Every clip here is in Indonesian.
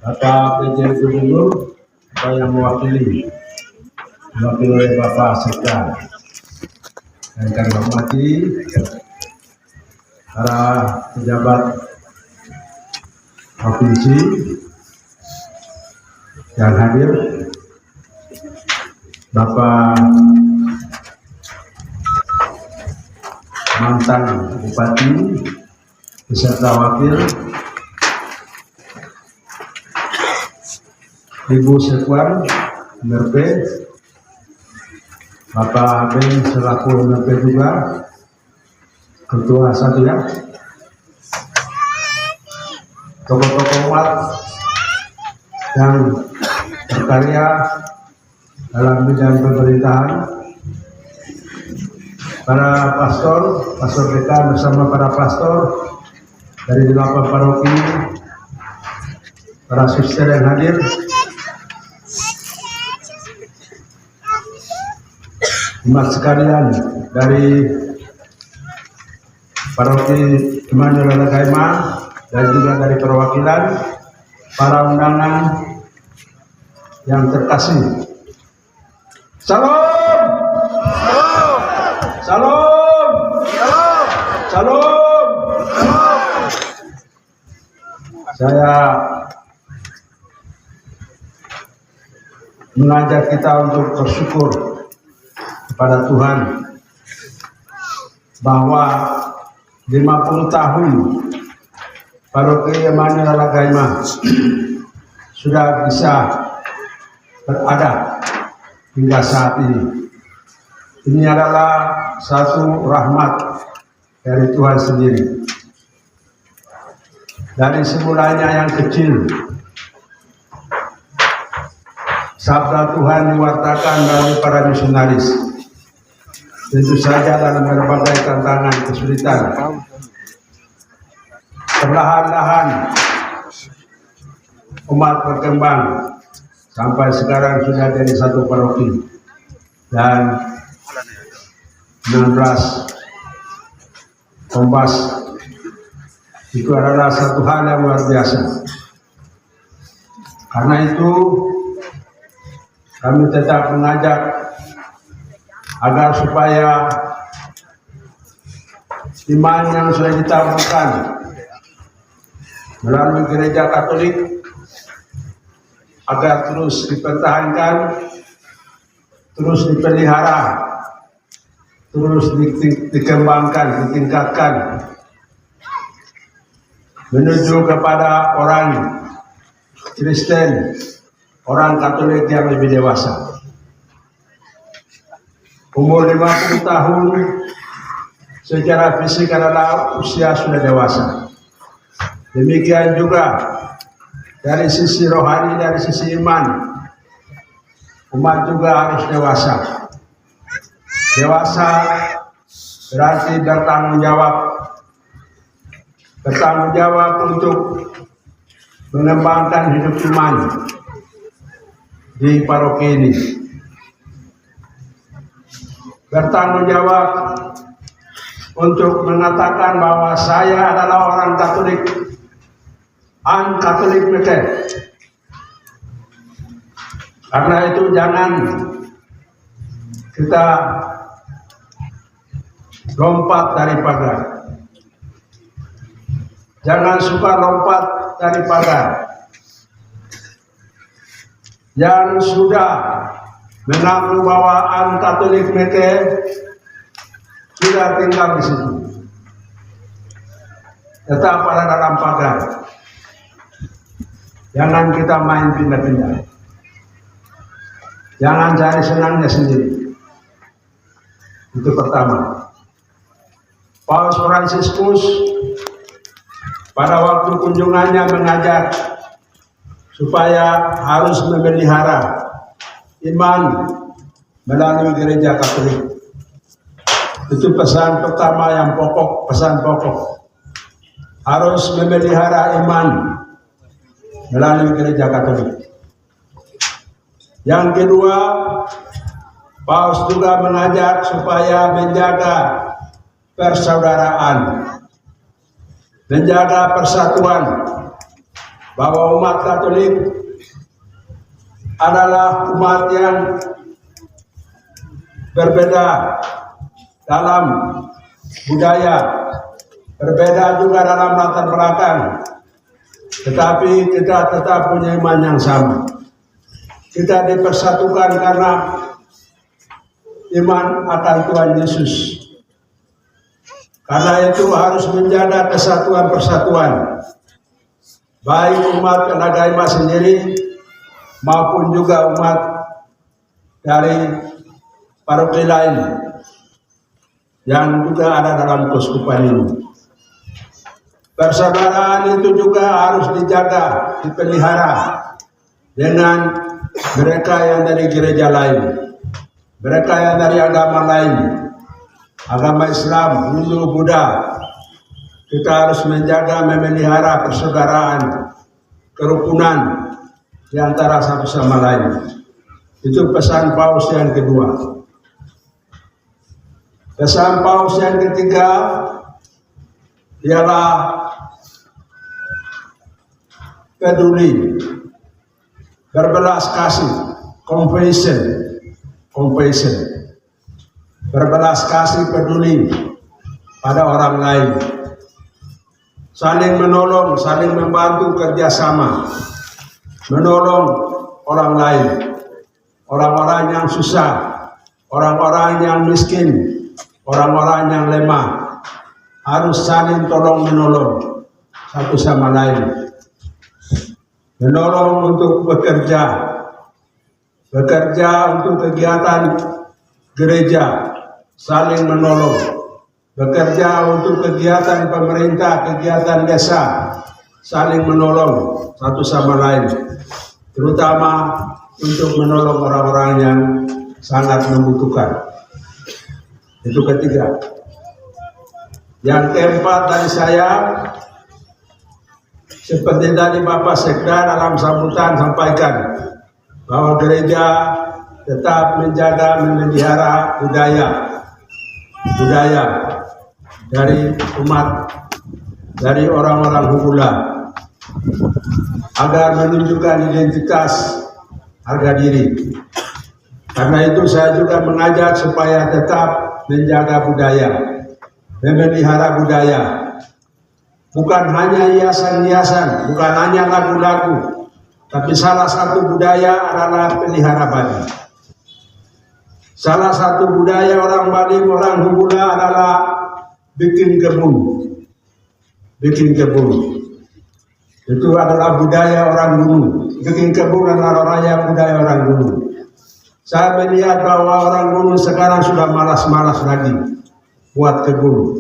Bapak PJ Gubernur, Bapak yang mewakili oleh Bapak Sekda, dan kami hormati para pejabat provinsi yang hadir, Bapak mantan Bupati beserta wakil, Ibu Sekwan MRP, Bapak Ben selaku MRP juga, Ketua Satya, tokoh-tokoh umat yang berkarya dalam bidang pemerintahan, para pastor BK bersama para pastor dari 8 paroki, para suster yang hadir, umat sekalian dari paroki Immanuel Lagaima dan juga dari perwakilan, para undangan yang terkasih. Salam! Salam! Salam! Saya mengajak kita untuk bersyukur kepada Tuhan bahwa 50 tahun Paroki Immanuel Lagaima sudah bisa berada hingga saat ini. Ini adalah satu rahmat dari Tuhan sendiri. Dari semulanya yang kecil, sabda Tuhan diwartakan melalui para misionaris. Tentu saja dalam berbagai tantangan kesulitan, perlahan-lahan umat berkembang sampai sekarang sudah jadi satu paroki dan 16 kompas. Itu adalah satu hal yang luar biasa. Karena itu kami tetap mengajak agar supaya iman yang sudah ditaburkan melalui gereja Katolik agar terus dipertahankan, terus dipelihara, terus dikembangkan, ditingkatkan menuju kepada orang Kristen, orang Katolik yang lebih dewasa. Umur 50 tahun secara fisik adalah usia sudah dewasa. Demikian juga dari sisi rohani, dari sisi iman, umat juga harus dewasa. Dewasa berarti bertanggung jawab. Bertanggung jawab untuk mengembangkan hidup iman di paroki ini. Bertanggung jawab untuk mengatakan bahwa saya adalah orang Katolik, Katolik Mekeh. Karena itu jangan kita lompat dari pagar. Jangan suka lompat dari pagar. Yang sudah mengaku bawaan Katolik Mekeh sudah tinggal di situ. Tetap pada dalam pagar. Jangan kita main pindah-pindah. Jangan cari senangnya sendiri. Itu pertama. Paus Fransiskus pada waktu kunjungannya mengajak supaya harus memelihara iman melalui gereja Katolik. Itu pesan pertama yang pokok, pesan pokok. Harus memelihara iman melalui gereja Katolik. Yang kedua, Paus juga mengajak supaya menjaga persaudaraan, menjaga persatuan, bahwa umat Katolik adalah umat yang berbeda dalam budaya, berbeda juga dalam latar belakang, tetapi kita tetap punya iman yang sama. Kita dipersatukan karena iman akan Tuhan Yesus. Karena itu harus menjaga kesatuan persatuan, baik umat Nagaima sendiri maupun juga umat dari paroki lain yang juga ada dalam keuskupan ini. Persaudaraan itu juga harus dijaga, dipelihara dengan mereka yang dari gereja lain, mereka yang dari agama lain, agama Islam, Hindu, Buddha. Kita harus menjaga, memelihara persaudaraan, kerukunan di antara satu sama lain. Itu pesan Paus yang kedua. Pesan Paus yang ketiga ialah peduli, berbelas kasih, compassion, berbelas kasih, peduli pada orang lain, saling menolong, saling membantu, kerjasama, menolong orang lain, orang-orang yang susah, orang-orang yang miskin, orang-orang yang lemah, harus saling tolong menolong satu sama lain. Menolong untuk bekerja untuk kegiatan gereja, saling menolong. Bekerja untuk kegiatan pemerintah, kegiatan desa, saling menolong satu sama lain. Terutama untuk menolong orang-orang yang sangat membutuhkan. Itu ketiga. Yang keempat dari saya, seperti tadi Bapak Sekda dalam sambutan sampaikan bahwa gereja tetap menjaga, memelihara budaya dari umat, dari orang-orang Hubula, agar menunjukkan identitas harga diri. Karena itu saya juga mengajak supaya tetap menjaga budaya, memelihara budaya. Bukan hanya hiasan-hiasan, bukan hanya lagu-lagu, tapi salah satu budaya adalah pelihara Bali. Salah satu budaya orang Bali, orang Hubula adalah bikin kebun. Itu adalah budaya orang gunung. Bikin kebun adalah budaya orang gunung. Saya melihat bahwa orang gunung sekarang sudah malas-malas lagi buat kebun,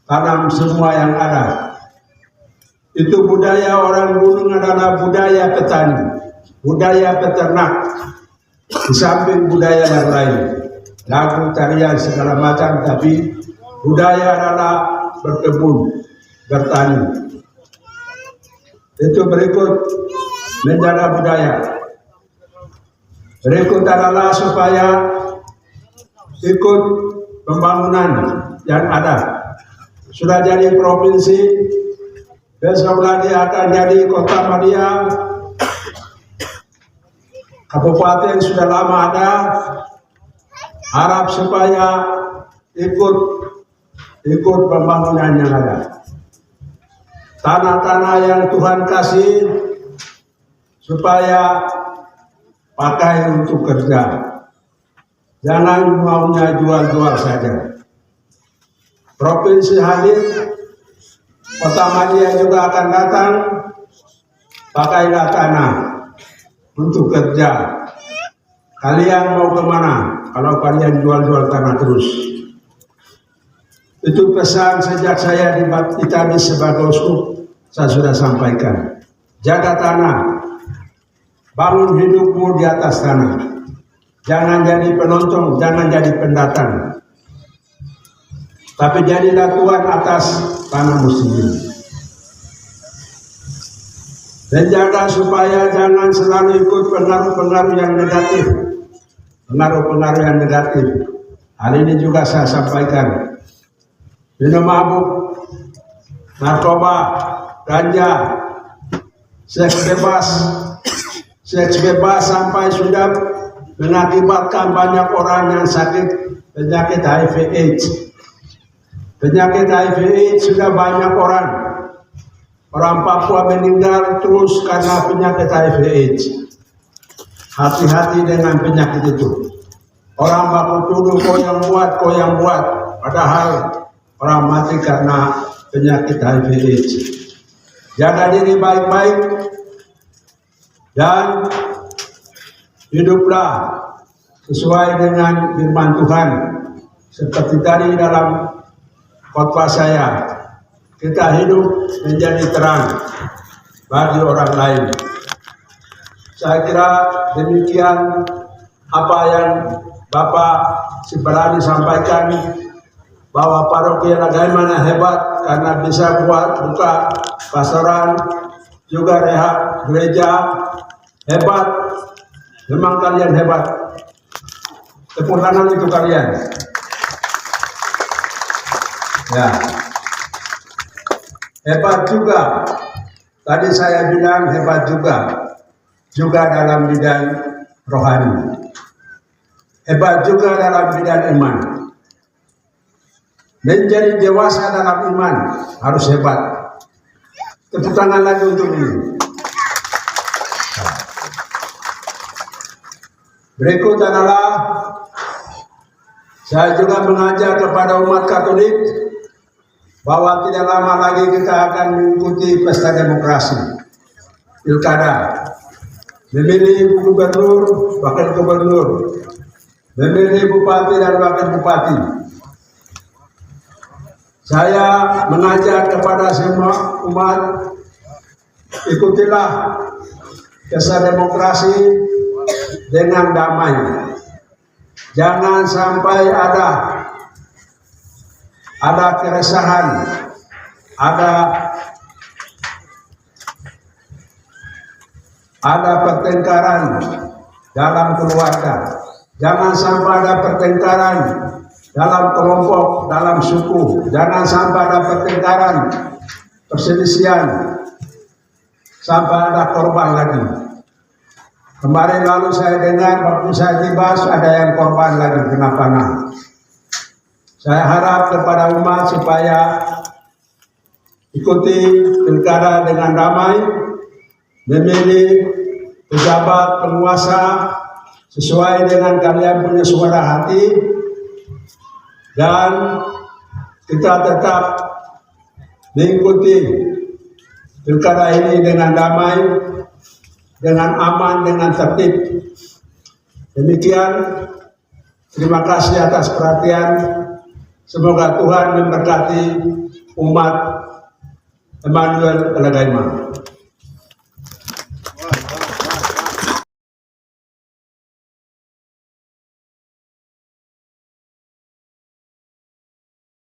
tanam semua yang ada. Itu budaya orang gunung adalah budaya petani, budaya peternak, di samping budaya yang lain, lagu, tarian, segala macam, tapi budaya adalah berkebun, bertani. Itu berikut menjaga budaya. Berikut adalah supaya ikut pembangunan yang ada. Sudah jadi provinsi, besok lagi akan jadi kota Madia. Kabupaten sudah lama ada. Harap supaya ikut pembangunan yang ada. Tanah-tanah yang Tuhan kasih supaya pakai untuk kerja. Jangan maunya jual-jual saja. Provinsi hadir, Kota Madia juga akan datang, pakailah tanah untuk kerja. Kalian mau kemana kalau kalian jual-jual tanah terus? Itu pesan sejak saya ditabis sebagai uskup, saya sudah sampaikan. Jaga tanah, bangun hidupmu di atas tanah. Jangan jadi penonton, jangan jadi pendatang. Tapi jadilah tuan atas tanahmu sendiri. Dan jaga supaya jangan selalu ikut pengaruh-pengaruh yang negatif. Pengaruh-pengaruh yang negatif. Hal ini juga saya sampaikan. Minum mabuk, narkoba, ganja, seks bebas sampai sudah mengakibatkan banyak orang yang sakit penyakit HIV/AIDS. Penyakit HIV/AIDS sudah banyak orang Papua meninggal terus karena penyakit HIV/AIDS. Hati-hati dengan penyakit itu. Orang baku tuduh kau yang buat, padahal orang mati karena penyakit HIV/AIDS. Jaga diri baik-baik dan hiduplah sesuai dengan firman Tuhan. Seperti tadi dalam khotbah saya, kita hidup menjadi terang bagi orang lain. Saya kira demikian apa yang Bapak Sibarani sampaikan, bahwa paroki Lagaimana hebat karena bisa buka pastoran, juga rehab gereja, hebat. Memang kalian hebat. Tepuk tangan itu kalian. Ya. Hebat juga. Tadi saya bilang hebat juga dalam bidang rohani. Hebat juga dalam bidang iman. Menjadi dewasa dalam iman harus hebat. Tepuk tangan lagi untuk ini. Berikut adalah saya juga mengajak kepada umat Katolik bahwa tidak lama lagi kita akan mengikuti pesta demokrasi, pilkada, memilih gubernur, wakil gubernur, memilih bupati dan wakil bupati. Saya mengajak kepada semua umat, ikutilah pesta demokrasi dengan damai. Jangan sampai ada keresahan, ada pertengkaran dalam keluarga. Jangan sampai ada pertengkaran dalam kelompok, dalam suku. Jangan sampai ada pertengkaran, perselisihan, sampai ada korban lagi. Kemarin lalu saya dengar waktu saya tiba ada yang korban lagi kena panah. Saya harap kepada umat supaya ikuti pilkada dengan damai, memilih pejabat penguasa sesuai dengan kalian punya suara hati, dan kita tetap mengikuti pilkada ini dengan damai, dengan aman, dengan tertib. Demikian, terima kasih atas perhatian. Semoga Tuhan memberkati umat Emmanuel Lagaimana.